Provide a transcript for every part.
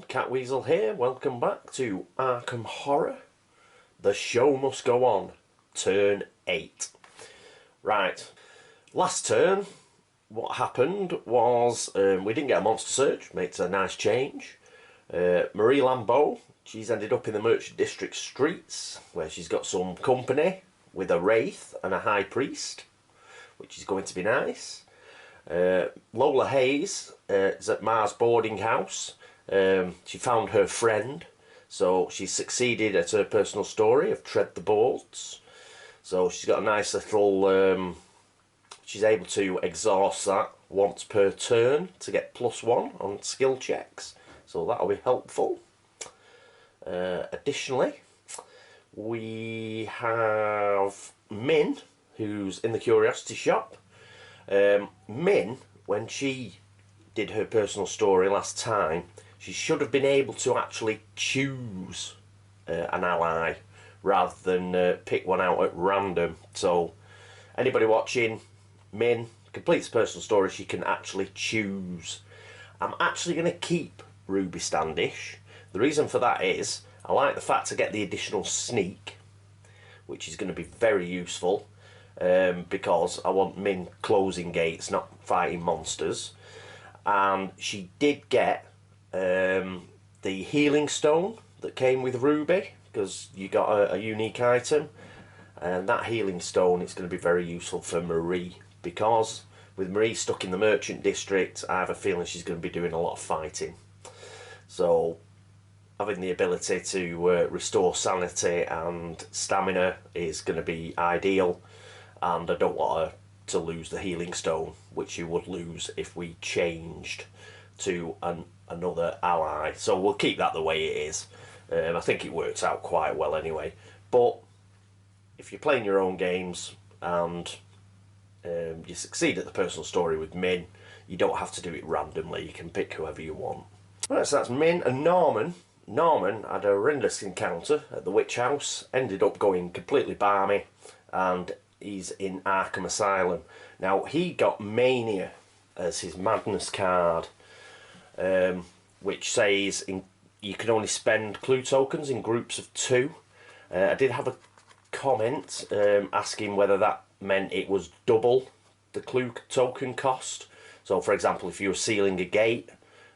Catweazle here. Welcome back to Arkham Horror. The show must go on. Turn 8. Right. Last turn, what happened was we didn't get a monster search. Makes a nice change. Marie Lambeau, she's ended up in the Merchant District streets, where she's got some company with a wraith and a high priest, which is going to be nice. Lola Hayes is at Mars boarding house. She found her friend, so she succeeded at her personal story of Tread the Boards. So she's got a nice little, she's able to exhaust that once per turn to get +1 on skill checks, so that'll be helpful. Additionally, we have Min, who's in the curiosity shop. Min, when she did her personal story last time, she should have been able to actually choose an ally rather than pick one out at random. So anybody watching, Min completes personal story, she can actually choose. I'm actually going to keep Ruby Standish. The reason for that is I like the fact to get the additional sneak, which is going to be very useful. Because I want Min closing gates, not fighting monsters. And she did get the healing stone that came with Ruby, because you got a unique item, and that healing stone is going to be very useful for Marie, because with Marie stuck in the Merchant District, I have a feeling she's going to be doing a lot of fighting. So having the ability to restore sanity and stamina is going to be ideal. And I don't want her to lose the healing stone, which you would lose if we changed to another ally. So we'll keep that the way it is. I think it works out quite well anyway. But if you're playing your own games and you succeed at the personal story with Min, you don't have to do it randomly. You can pick whoever you want. Right, so that's Min and Norman. Norman had a horrendous encounter at the witch house, ended up going completely balmy, and he's in Arkham Asylum. Now, he got Mania as his madness card, which says you can only spend clue tokens in groups of 2. I did have a comment asking whether that meant it was double the clue token cost. So, for example, if you were sealing a gate,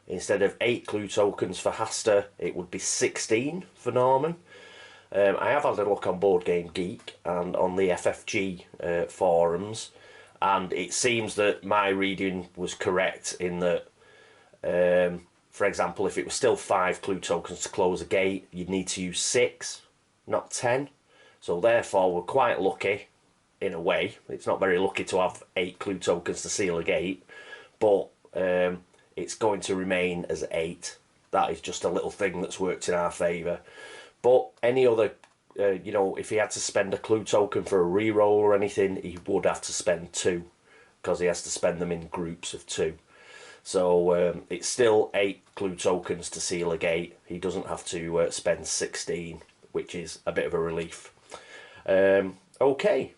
instead of 8 clue tokens for Hasta, it would be 16 for Norman. I have had a look on Board Game Geek and on the FFG forums, and it seems that my reading was correct in that, for example, if it was still 5 clue tokens to close a gate, you'd need to use 6, not 10. So therefore, we're quite lucky, in a way. It's not very lucky to have 8 clue tokens to seal a gate, but it's going to remain as 8. That is just a little thing that's worked in our favour. But any other, you know, if he had to spend a clue token for a reroll or anything, he would have to spend 2, because he has to spend them in groups of 2. So it's still 8 clue tokens to seal a gate. He doesn't have to spend 16, which is a bit of a relief. Okay,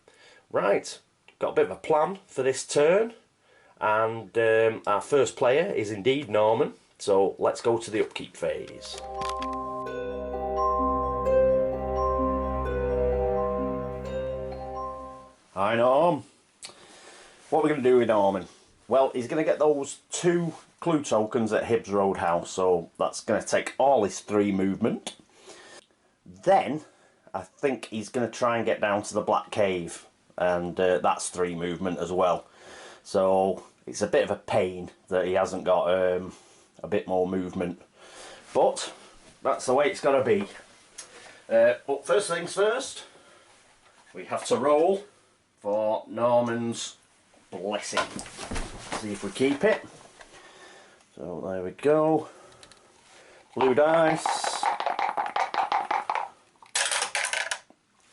right, got a bit of a plan for this turn, and our first player is indeed Norman. So let's go to the upkeep phase. Hi Norm. What are we going to do with Norman? Well, he's going to get those 2 clue tokens at Hibbs Roadhouse, so that's going to take all his 3 movement. Then I think he's going to try and get down to the Black Cave, and that's 3 movement as well. So it's a bit of a pain that he hasn't got a bit more movement, but that's the way it's got to be. But first things first, we have to roll for Norman's blessing. See if we keep it. So there we go. Blue dice.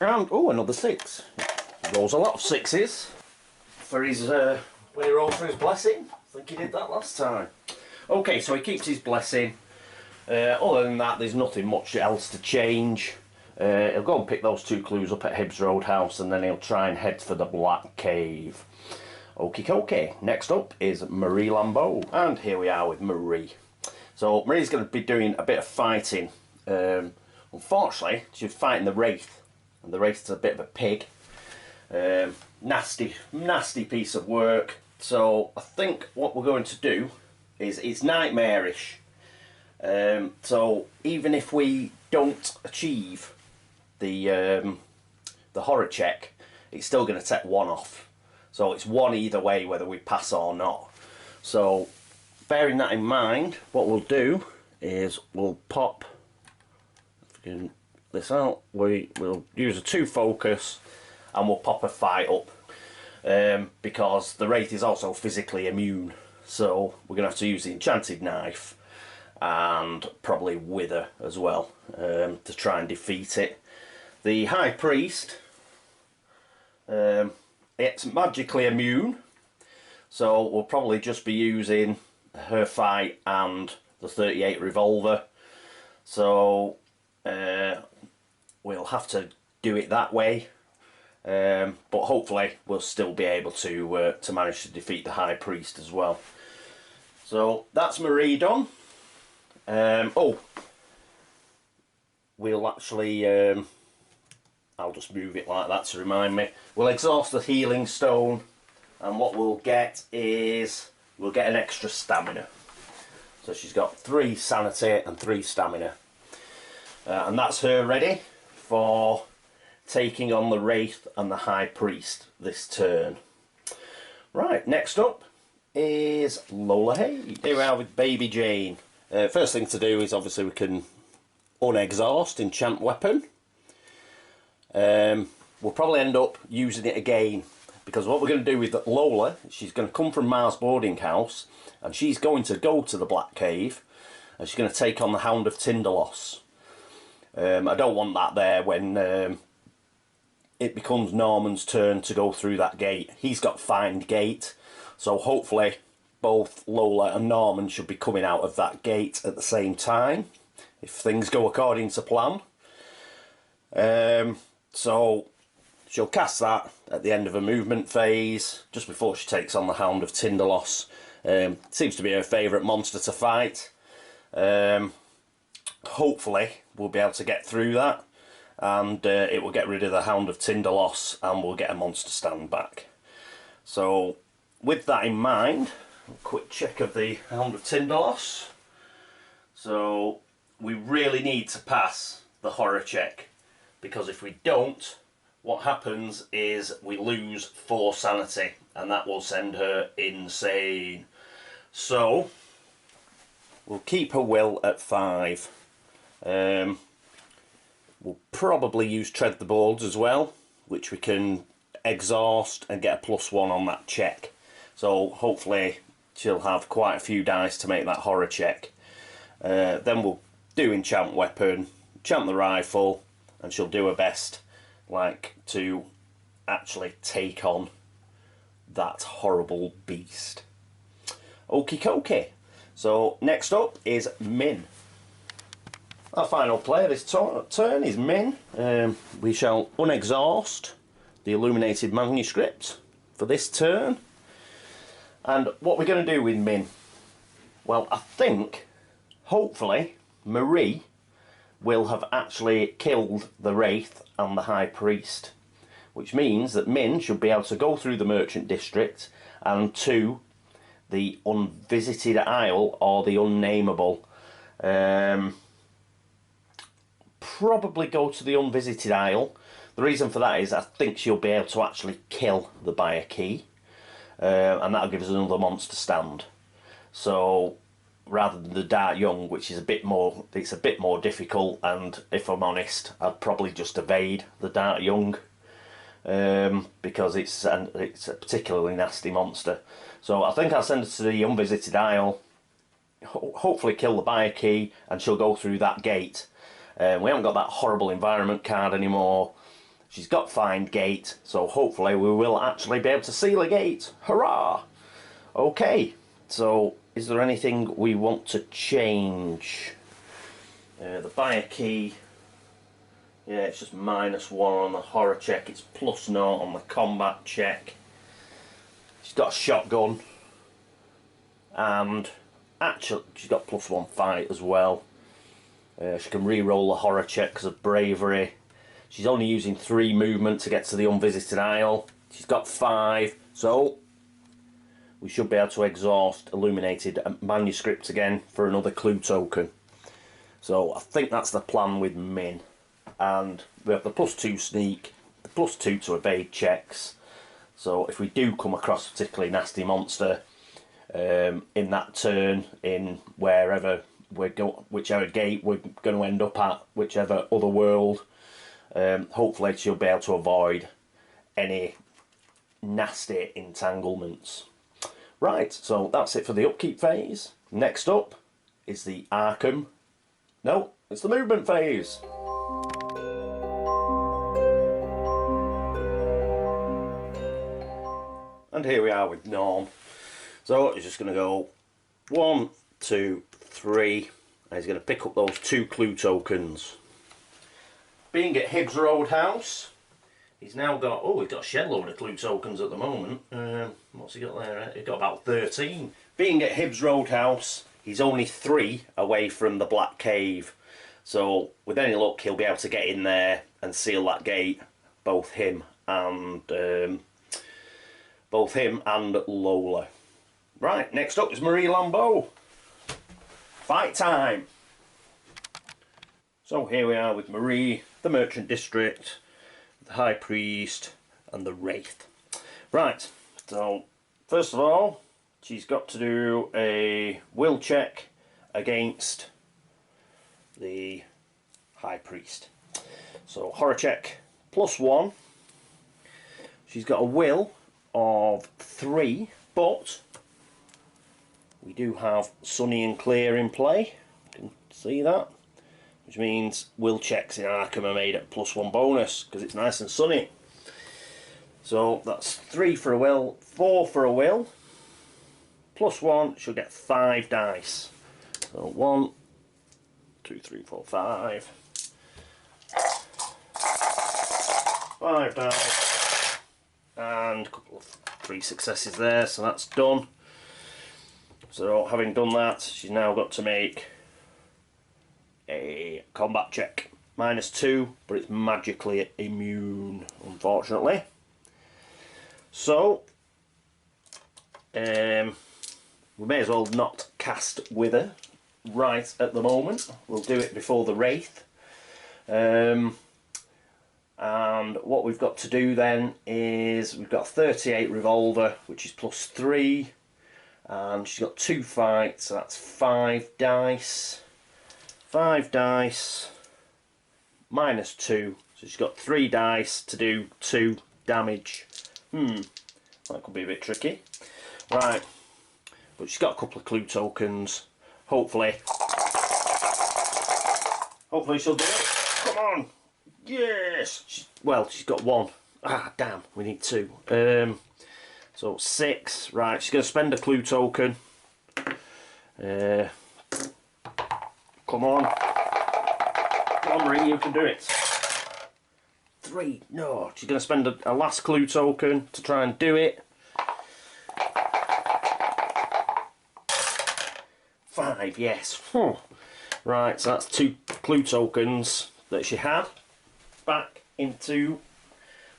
And, oh, another 6. He rolls a lot of 6s for his, when he rolled for his blessing. I think he did that last time. Okay, so he keeps his blessing. Other than that, there's nothing much else to change. He'll go and pick those 2 clues up at Hibbs Roadhouse, and then he'll try and head for the Black Cave. Okie dokie. Next up is Marie Lambeau, and here we are with Marie. So Marie's going to be doing a bit of fighting. Unfortunately, she's fighting the Wraith, and the Wraith's a bit of a pig. Nasty piece of work. So I think what we're going to do is, it's nightmarish. So even if we don't achieve the horror check, it's still going to take 1 off. So it's 1 either way, whether we pass or not. So bearing that in mind, what we'll do is we'll pop this out. We'll use a 2 focus and we'll pop a fight up, because the Wraith is also physically immune. So we're going to have to use the enchanted knife and probably wither as well, to try and defeat it. The High Priest, it's magically immune, so we'll probably just be using her fight and the 38 revolver. So we'll have to do it that way, but hopefully we'll still be able to manage to defeat the High Priest as well. So that's Marie done. We'll actually, I'll just move it like that to remind me. We'll exhaust the healing stone, and what we'll get is, we'll get an extra stamina. So she's got 3 sanity and 3 stamina. And that's her ready for taking on the Wraith and the High Priest this turn. Right, next up is Lola Hayes. Here we are with Baby Jane. First thing to do is, obviously, we can unexhaust enchant weapon. We'll probably end up using it again, because what we're going to do with Lola, she's going to come from Mars boarding house, and she's going to go to the Black Cave, and she's going to take on the Hound of Tindalos. I don't want that there when it becomes Norman's turn to go through that gate. He's got Find Gate, so hopefully both Lola and Norman should be coming out of that gate at the same time, if things go according to plan. So she'll cast that at the end of a movement phase, just before she takes on the Hound of Tindalos. Seems to be her favourite monster to fight. Hopefully we'll be able to get through that, and it will get rid of the Hound of Tindalos, and we'll get a monster stand back. So with that in mind, a quick check of the Hound of Tindalos. So we really need to pass the horror check, because if we don't, what happens is we lose 4 sanity, and that will send her insane. So we'll keep her will at 5. We'll probably use Tread the Boards as well, which we can exhaust and get a +1 on that check. So hopefully she'll have quite a few dice to make that horror check. Then we'll do enchant weapon, enchant the rifle, and she'll do her best, like, to actually take on that horrible beast. Okie dokie. So next up is Min. Our final player this turn is Min. We shall unexhaust the illuminated manuscript for this turn. And what we're going to do with Min, well, I think, hopefully, Marie will have actually killed the Wraith and the High Priest, which means that Min should be able to go through the Merchant District and to the Unvisited Isle, or the Unnameable. Probably go to the Unvisited Isle. The reason for that is I think she'll be able to actually kill the Buyer Key, and that'll give us another monster stand. So rather than the Dark Young, which is a bit more difficult, and if I'm honest, I'd probably just evade the Dark Young, because it's a particularly nasty monster. So I think I'll send her to the Unvisited Isle, hopefully kill the Buyer Key, and she'll go through that gate. We haven't got that horrible environment card anymore. She's got Find Gate, so hopefully we will actually be able to seal a gate. Hurrah! Okay, so is there anything we want to change? The Buyer Key, yeah, it's just -1 on the horror check. It's +0 on the combat check. She's got a shotgun, and actually, she's got +1 fight as well. She can re-roll the horror check because of bravery. She's only using 3 movement to get to the unvisited isle. She's got 5, so we should be able to exhaust illuminated manuscript again for another clue token. So I think that's the plan with Min. And we have the +2 sneak, the +2 to evade checks. So if we do come across a particularly nasty monster in that turn, in wherever whichever gate we're going to end up at, whichever other world, hopefully she'll be able to avoid any nasty entanglements. Right, so that's it for the upkeep phase. Next up is the Arkham. No, it's the movement phase. And here we are with Norm. So he's just going to go 1, 2, 3, and he's going to pick up those 2 clue tokens. Being at Hibbs Roadhouse, he's now got, oh, he's got a shed load of clue tokens at the moment. What's he got there? He's got about 13. Being at Hibbs Roadhouse, he's only 3 away from the Black Cave. So with any luck, he'll be able to get in there and seal that gate. Both him and Lola. Right, next up is Marie Lambeau. Fight time. So here we are with Marie, the Merchant District, the High Priest, and the Wraith. Right, so first of all, she's got to do a will check against the High Priest. So horror check +1. She's got a will of 3, but we do have sunny and clear in play. You can see that, which means will checks in Arkham are made at +1 bonus because it's nice and sunny. So that's 3 for a will, 4 for a will, +1, she'll get 5 dice. So 1, 2, 3, 4, 5. 5 dice. And a couple of 3 successes there, so that's done. So having done that, she's now got to make a combat check. -2, but it's magically immune, unfortunately. So, we may as well not cast with her right at the moment. We'll do it before the Wraith. And what we've got to do then is we've got 38 revolver, which is +3, and she's got 2 fights, so that's 5 dice. 5 dice -2, so she's got 3 dice to do 2 damage. That could be a bit tricky. Right, but she's got a couple of clue tokens. Hopefully she'll do it. Come on. Yes! She's got 1. Ah, damn, we need 2. So 6. Right, she's going to spend a clue token. Come on. Come on, Marie, you can do it. 3. No, she's going to spend a last clue token to try and do it. 5, yes. Right, so that's 2 clue tokens that she had back into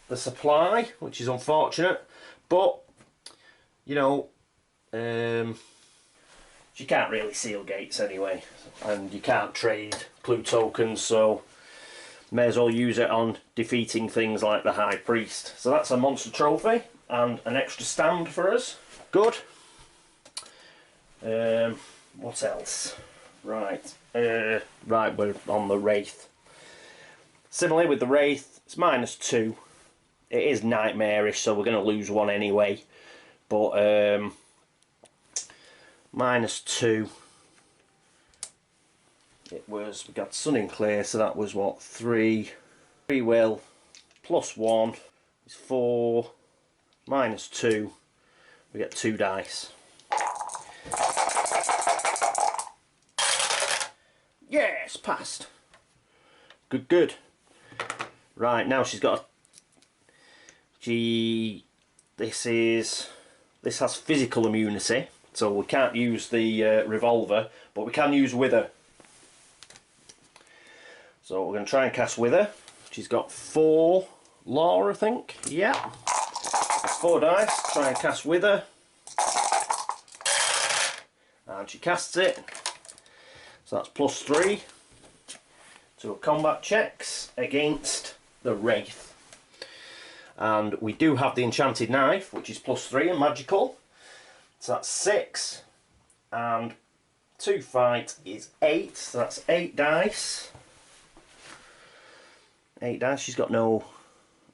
the supply, which is unfortunate, but you know, you can't really seal gates anyway, and you can't trade clue tokens, so may as well use it on defeating things like the High Priest. So that's a monster trophy and an extra stand for us. Good. What else? Right, we're on the Wraith. Similarly with the Wraith, it's -2. It is nightmarish, so we're going to lose 1 anyway. But -2. We got sun and clear, so that was what, 3. 3 will, +1 is 4. -2. We get 2 dice. Yes, passed. Good, good. Right, now she's got this has physical immunity so we can't use the revolver, but we can use Wither. So we're going to try and cast Wither. She's got 4 law, I think. Yeah. 4 dice, try and cast Wither. And she casts it. So that's +3 to her combat checks against the Wraith. And we do have the enchanted knife, which is +3 and magical. So that's 6. And 2 fight is 8. So that's 8 dice. 8 dice. She's got no...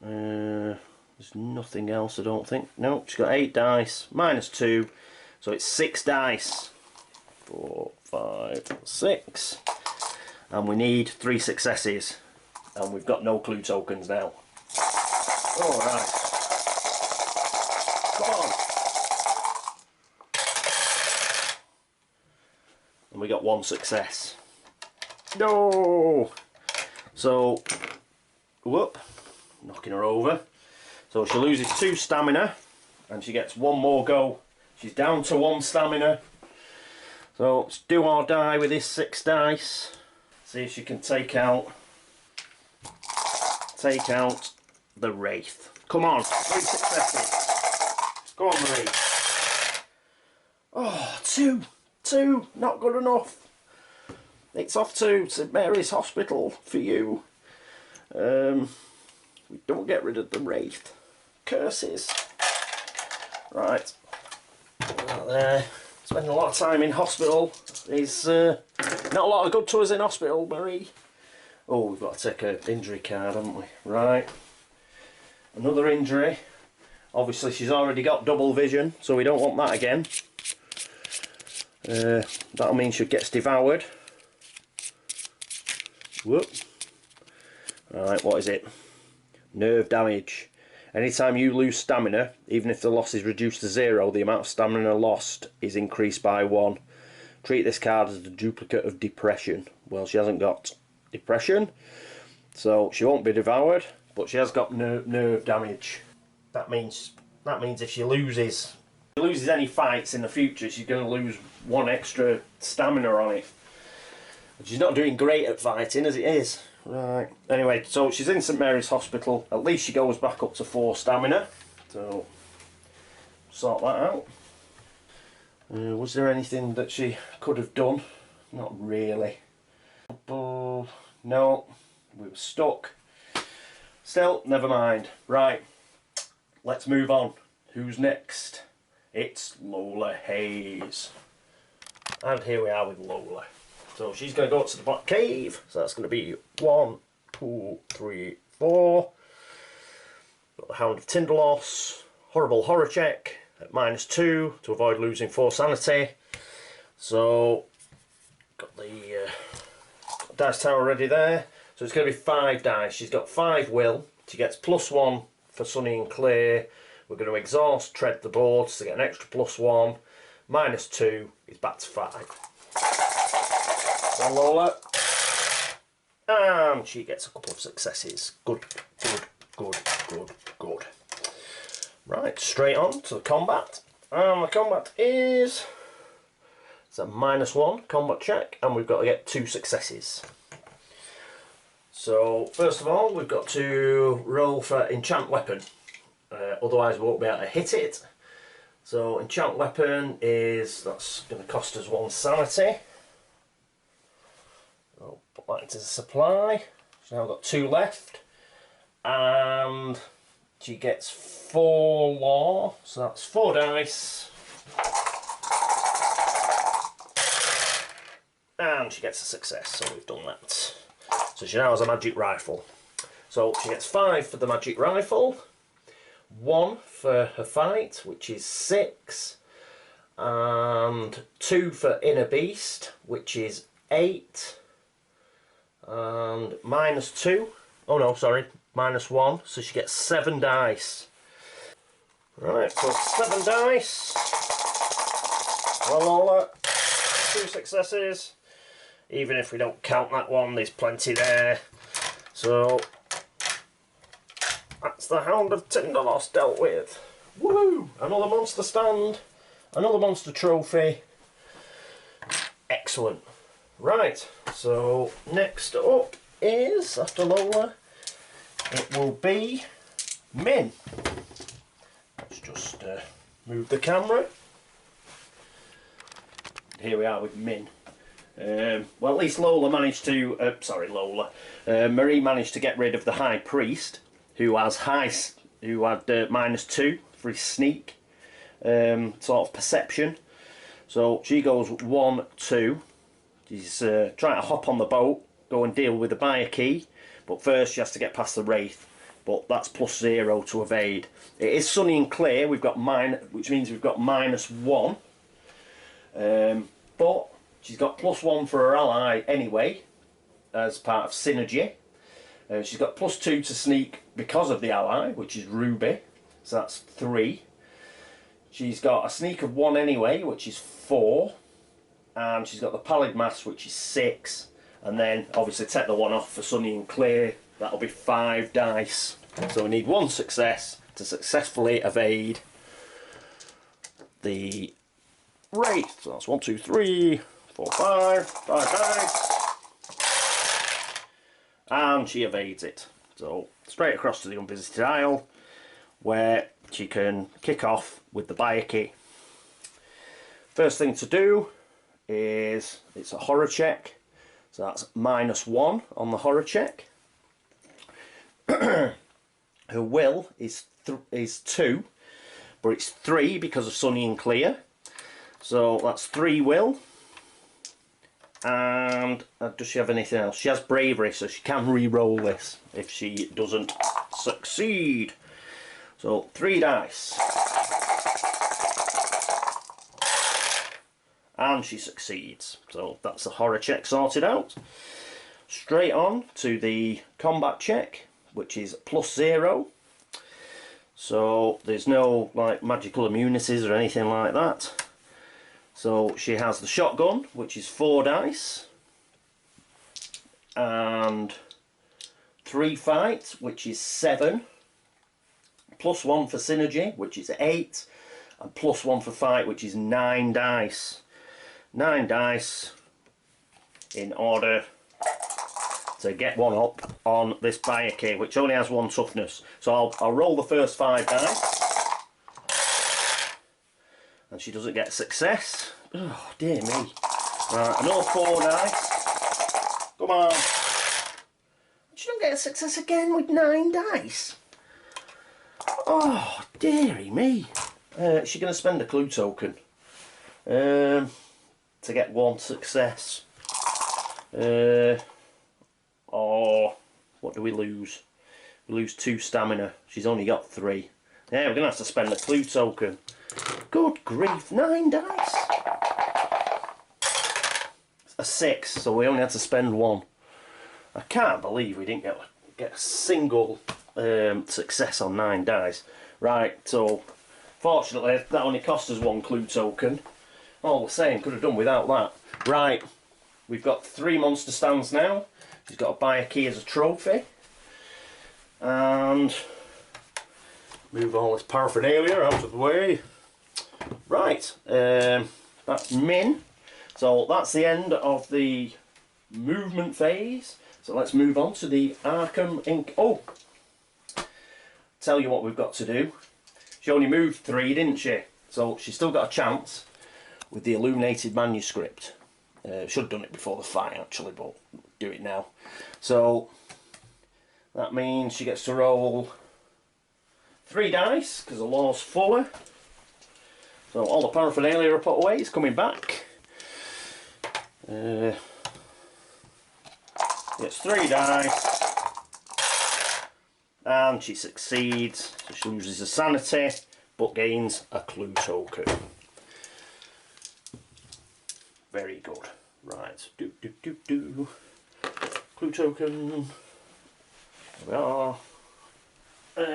there's nothing else, I don't think. No, she's got 8 dice. -2. So it's 6 dice. 4, 5, 6. And we need 3 successes. And we've got no clue tokens now. Alright. Come on. And we got 1 success. No! So, whoop. Knocking her over. So she loses 2 stamina. And she gets 1 more go. She's down to 1 stamina. So let's do or die with this 6 dice. See if she can take out the Wraith. Come on, 3 successes. Go on, Marie. Oh, 2, not good enough. It's off to St Mary's Hospital for you. We don't get rid of the Wraith. Curses. Right. Right there. Spending a lot of time in hospital is not a lot of good to us in hospital, Marie. Oh, we've got to take an injury card, haven't we? Right. Another injury. Obviously she's already got double vision, so we don't want that again. That'll mean she gets devoured. Whoop. Right, what is it? Nerve damage. Anytime you lose stamina, even if the loss is reduced to 0, the amount of stamina lost is increased by 1. Treat this card as a duplicate of depression. Well, she hasn't got depression, so she won't be devoured, but she has got nerve damage. That means if she loses any fights in the future, she's going to lose 1 extra stamina on it. She's not doing great at fighting as it is. Right, anyway, so she's in St Mary's Hospital. At least she goes back up to 4 stamina. So, sort that out. Was there anything that she could have done? Not really. No, we were stuck. Still, never mind. Right, let's move on. Who's next? It's Lola Hayes. And here we are with Lola. So she's going to go up to the Black Cave. So that's going to be 1, 2, 3, 4. Got the Hound of Tindalos. Horrible horror check at -2 to avoid losing 4 sanity. So got the dice tower already there. So it's going to be 5 dice. She's got 5 will. She gets +1 for sunny and clear. We're going to exhaust, tread the board to get an extra +1. -2 is back to 5. So Lola, and she gets a couple of successes. Good, good, good, good, good. Right, straight on to the combat. And the combat is, it's a -1 combat check, and we've got to get 2 successes. So first of all, we've got to roll for enchant weapon. Otherwise we won't be able to hit it. So enchant weapon is, that's going to cost us 1 sanity. I'll put that into the supply. So now I've got 2 left. And she gets 4 law. So that's 4 dice. And she gets a success, so we've done that. So she now has a magic rifle. So she gets 5 for the magic rifle. 1 for her fight, which is 6. And 2 for inner beast, which is 8. And -2. Oh no, sorry, -1. So she gets 7 dice. Right, so 7 dice. Well, Lola, 2 successes. Even if we don't count that one, there's plenty there. So that's the Hound of Tindalos dealt with. Woohoo! Another monster stand. another monster trophy. Excellent. Right, so next up is, after Lola, it will be Min. Let's just move the camera. Here we are with Min. Well, at least Lola managed to, Marie managed to get rid of the High Priest, who has who had -2 for his sneak, sort of perception. So she goes 1, 2. She's trying to hop on the boat, go and deal with the buyer key, but first she has to get past the Wraith. But that's +0 to evade. It is sunny and clear. We've got which means we've got -1. But she's got +1 for her ally anyway, as part of synergy. She's got +2 to sneak because of the ally, which is Ruby, so that's 3. She's got a sneak of 1 anyway, which is 4. And she's got the pallid mass, which is 6. And then obviously take the 1 off for sunny and clear, that'll be 5 dice. So we need 1 success to successfully evade the Wraith. So that's 1, 2, 3, 4, 5 dice. And she evades it. So straight across to the unvisited isle, where she can kick off with the buyer key. First thing to do is, it's a horror check, so that's -1 on the horror check. Her will is 2, but it's 3 because of sunny and clear, so that's 3 will. And does she have anything else? She has bravery, so she can re-roll this if she doesn't succeed. So 3 dice. And she succeeds. So that's the horror check sorted out. Straight on to the combat check, which is +0. So there's no like magical immunities or anything like that. So she has the shotgun, which is 4 dice, and 3 fight, which is 7, +1 for synergy, which is 8, and +1 for fight, which is 9 dice. 9 dice in order to get 1 up on this buyer key, which only has 1 toughness. So I'll roll the first 5 dice. And she doesn't get success. Oh, dear me. Right, another 4 dice. Come on. She don't get a success again with 9 dice. Oh, dearie me. She's going to spend a clue token to get 1 success. Oh, what do we lose? We lose 2 stamina. She's only got 3. Yeah, we're going to have to spend a clue token. Good grief, 9 dice. A 6, so we only had to spend 1. I can't believe we didn't get a single success on 9 dice. Right, so fortunately that only cost us 1 clue token. All the same, could have done without that. Right, we've got 3 monster stands now. She's got to buy a key as a trophy. And move all this paraphernalia out of the way. Right, that's Min. So that's the end of the movement phase. So let's move on to the Arkham Inc. Oh, tell you what we've got to do. She only moved 3, didn't she? So she's still got a chance with the illuminated manuscript. Should have done it before the fight actually, but do it now. So that means she gets to roll 3 dice because the law's fuller. So all the paraphernalia are put away, it's coming back. Gets 3 dice. And she succeeds. So she loses a sanity, but gains a clue token. Very good. Right. Clue token. There we are.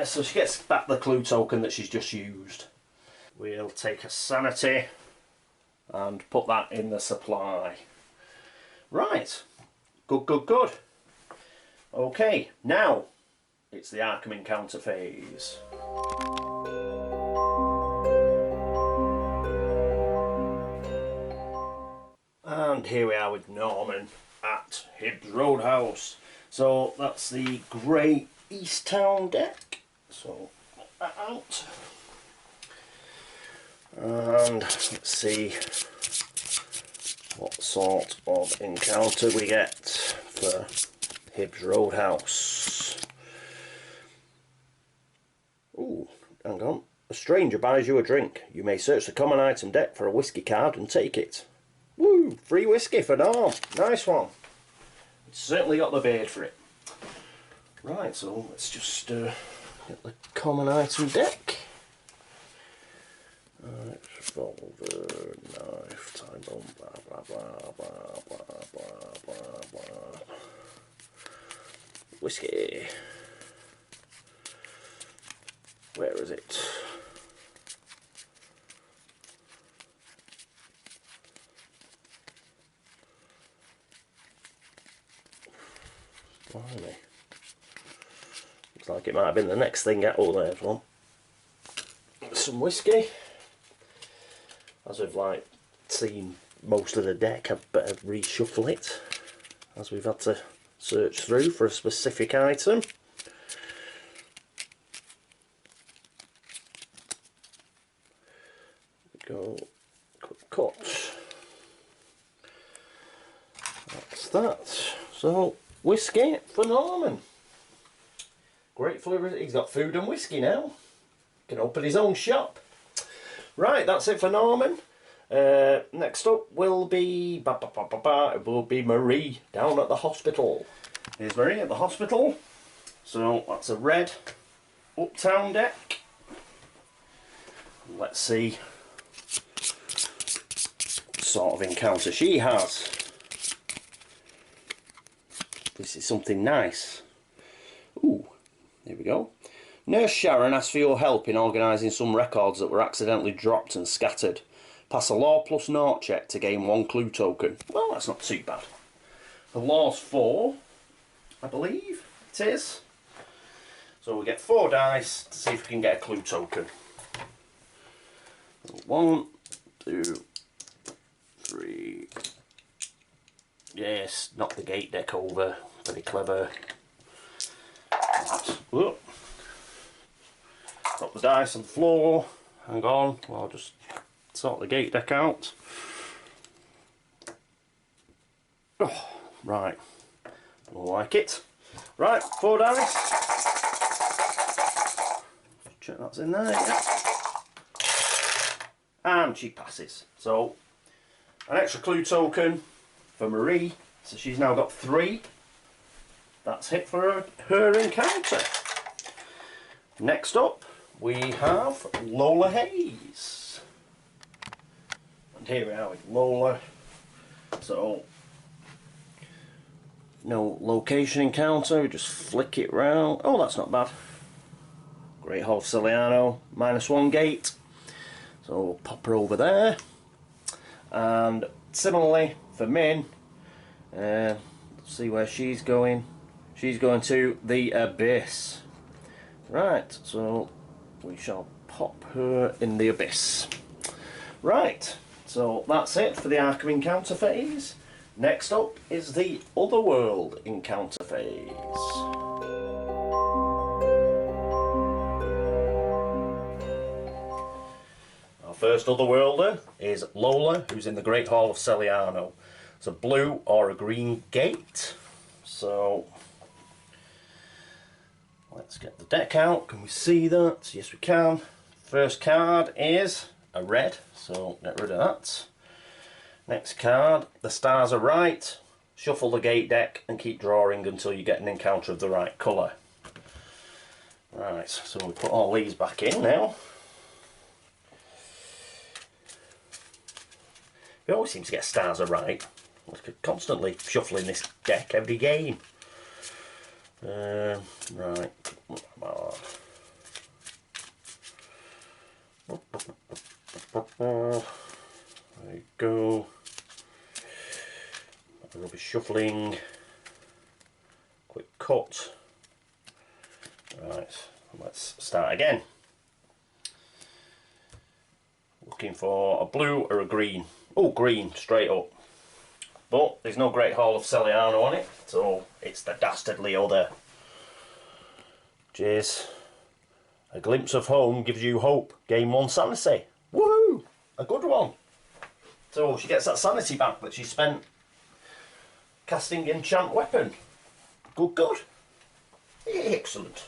So she gets back the clue token that she's just used. We'll take a sanity and put that in the supply. Right. Good. Okay, now it's the Arkham encounter phase. And here we are with Norman at Hibbs Roadhouse. So that's the grey East Town deck. So put that out. And let's see what sort of encounter we get for Hibbs Roadhouse. Ooh, hang on. A stranger buys you a drink. You may search the common item deck for a whiskey card and take it. Woo! Free whiskey for Norm. Nice one. It's certainly got the beard for it. Right, so let's just get the common item deck. Revolver, knife, time bomb, blah blah blah blah blah blah blah blah. Whiskey. Where is it? Blimey. Looks like it might have been the next thing out. Oh, there's one. Some whiskey. As we've like seen most of the deck, I'd better reshuffle it, as we've had to search through for a specific item. Go quick cut. That's that. So whiskey for Norman. Gratefully, he's got food and whiskey now. Can open his own shop. Right, that's it for Norman. Next up will be it will be Marie down at the hospital. Here's Marie at the hospital. So that's a red uptown deck. Let's see what sort of encounter she has. This is something nice. Ooh, here we go. Nurse Sharon asks for your help in organising some records that were accidentally dropped and scattered. Pass a law plus naught check to gain 1 clue token. Well, that's not too bad. The law's 4, I believe it is. So we get 4 dice to see if we can get a clue token. 1, 2, 3. Yes, knock the gate deck over. Very clever. Whoop. Drop the dice on the floor. Hang on, well, I'll just sort the gate deck out. Oh, right. I like it. Right, 4 dice. Check that's in there, yeah. And she passes. So, an extra clue token for Marie. So she's now got 3. That's it for her encounter. Next up, we have Lola Hayes. And here we are with Lola. So, no location encounter, we just flick it round. Oh, that's not bad. Great Hall of Ciliano, -1 gate. So we'll pop her over there. And similarly for Min, let's see where she's going. She's going to the Abyss. Right, so we shall pop her in the Abyss. Right, so that's it for the Arkham encounter phase. Next up is the Otherworld encounter phase. Our first Otherworlder is Lola, who's in the Great Hall of Ciliano. It's a blue or a green gate. So let's get the deck out. Can we see that? Yes, we can. First card is a red, so get rid of that. Next card, the stars are right. Shuffle the gate deck and keep drawing until you get an encounter of the right colour. Right, so we put all these back in now. We always seem to get stars are right. We're constantly shuffling this deck every game. Right, come on. There you go. Rubbish shuffling. Quick cut. Right, let's start again. Looking for a blue or a green. Oh, green, straight up. But there's no Great Hall of Celiano on it, so it's the dastardly other. Cheers. A glimpse of home gives you hope. Gain 1 sanity. Woohoo! A good one. So she gets that sanity back that she spent casting enchant weapon. Good, good. Excellent.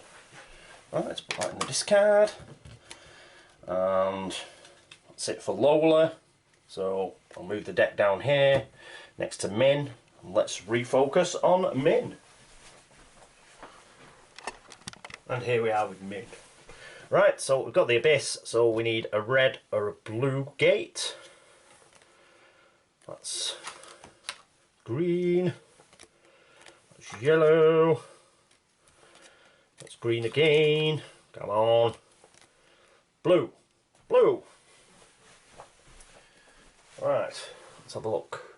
Right, let's put that in the discard. And that's it for Lola. So I'll move the deck down here next to Min. And let's refocus on Min. And here we are with Min. Right, so we've got the Abyss, so we need a red or a blue gate. That's green. That's yellow. That's green again. Come on. Blue. Blue. Right, let's have a look.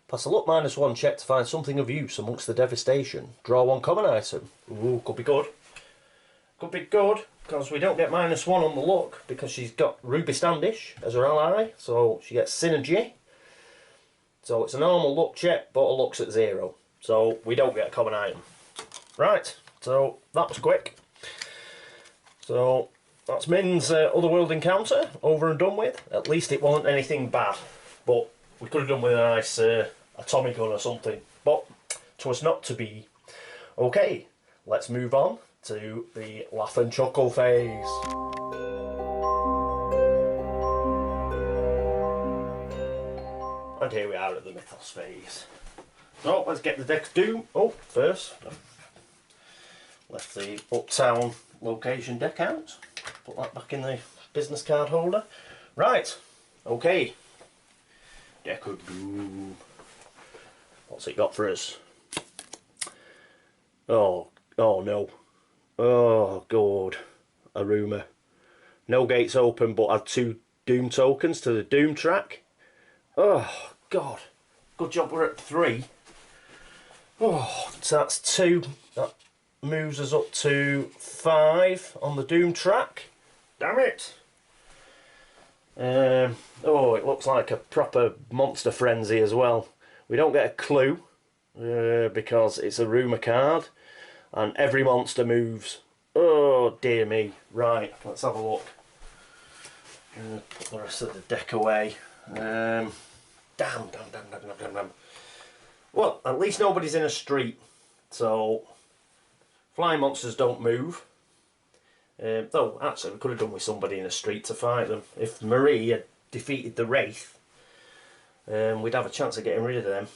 Pass a luck -1 check to find something of use amongst the devastation. Draw 1 common item. Ooh, could be good. Could be good, because we don't get -1 on the luck, because she's got Ruby Standish as her ally, so she gets synergy. So it's a normal luck check, but her luck's at 0. So we don't get a common item. Right, so that was quick. So that's Min's Otherworld encounter, over and done with. At least it wasn't anything bad, but we could have done with a nice atomic gun or something, but 'twas not to be. Okay, let's move on to the laugh and chuckle phase. And here we are at the Mythos phase. So let's get the deck of Doom. Oh, first, left the Uptown location deck out. Put that back in the business card holder. Right, okay. Deck of Doom. What's it got for us? Oh no. Oh god. A rumour. No gates open, but add 2 Doom tokens to the Doom track. Oh god. Good job we're at 3. Oh, so that's 2. That moves us up to 5 on the Doom track. Damn it. Oh, it looks like a proper monster frenzy as well. We don't get a clue because it's a rumour card, and every monster moves. Oh dear me. Right, let's have a look. Put the rest of the deck away. Damn. Well, at least nobody's in a street, so flying monsters don't move. Though, actually, we could have done with somebody in a street to fight them. If Marie had defeated the Wraith, we'd have a chance of getting rid of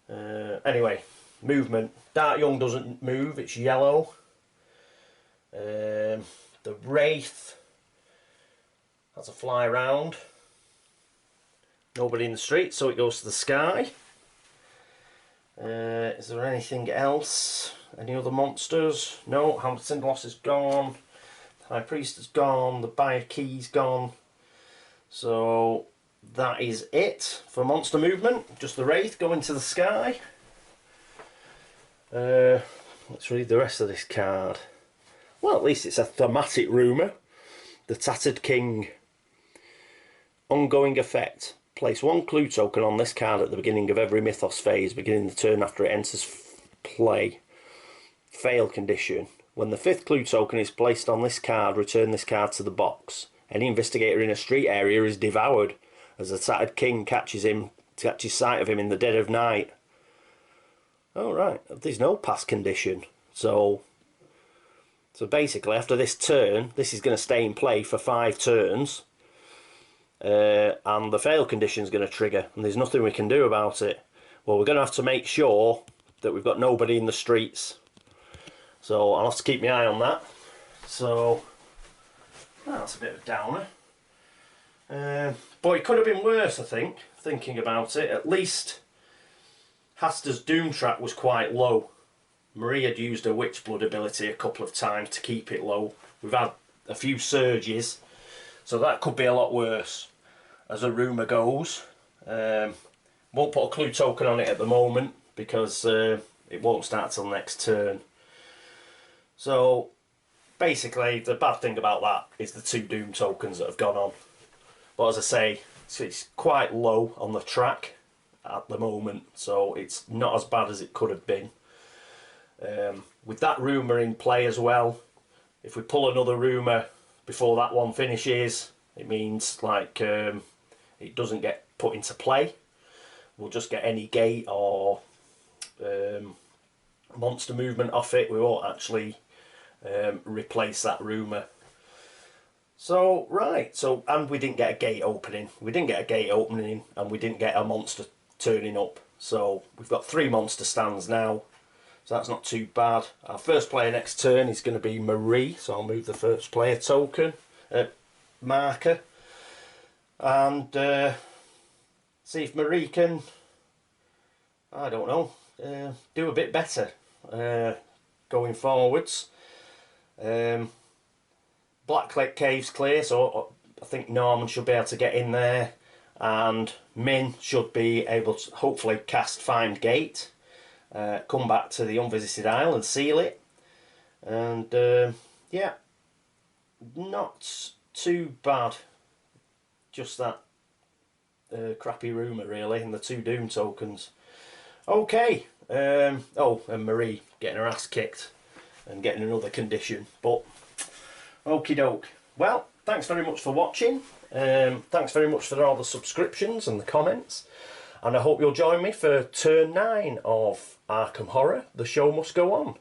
them. Anyway, movement. Dark Young doesn't move, it's yellow. The Wraith has a fly round. Nobody in the street, so it goes to the sky. Is there anything else? Any other monsters? No, Hamlet Cinderloss is gone. The High Priest is gone. The Buyer Key's gone. So that is it for monster movement. Just the Wraith going to the sky. Let's read the rest of this card. Well, at least it's a thematic rumour. The Tattered King. Ongoing effect. Place 1 clue token on this card at the beginning of every Mythos phase, beginning the turn after it enters play. Fail condition. When the 5th clue token is placed on this card, return this card to the box. Any investigator in a street area is devoured as the Tattered King catches sight of him in the dead of night. Oh right, there's no pass condition. So basically after this turn, this is going to stay in play for 5 turns. And the fail condition is going to trigger, and there's nothing we can do about it. Well, we're going to have to make sure that we've got nobody in the streets, so I'll have to keep my eye on that. So that's a bit of a downer, but it could have been worse, I think, thinking about it. At least Haster's Doom track was quite low. Marie had used her Witch Blood ability a couple of times to keep it low. We've had a few surges, so that could be a lot worse, as a rumour goes. Won't put a clue token on it at the moment, because it won't start till next turn. So, basically, the bad thing about that is the 2 Doom tokens that have gone on. But as I say, it's quite low on the track, at the moment, so it's not as bad as it could have been. With that rumour in play as well, if we pull another rumour before that one finishes, it means like it doesn't get put into play. We'll just get any gate or monster movement off it. We won't actually replace that rumour. So, right, so, and we didn't get a gate opening. We didn't get a gate opening, and we didn't get a monster turning up. So, we've got 3 monster stands now. So that's not too bad. Our first player next turn is going to be Marie. So I'll move the first player token, marker. And see if Marie can, I don't know, do a bit better going forwards. Black Cave's clear, so I think Norman should be able to get in there, and Min should be able to hopefully cast Find Gate, come back to the Unvisited Isle and seal it, and yeah, not too bad, just that crappy rumour really, and the 2 Doom tokens. Okay, oh, and Marie getting her ass kicked and getting another condition, but okie doke. Well, thanks very much for watching. Thanks very much for all the subscriptions and the comments. And I hope you'll join me for turn 9 of Arkham Horror. The show must go on.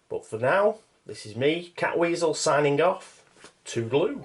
But for now, this is me, Catweazle, signing off. Toodaloo.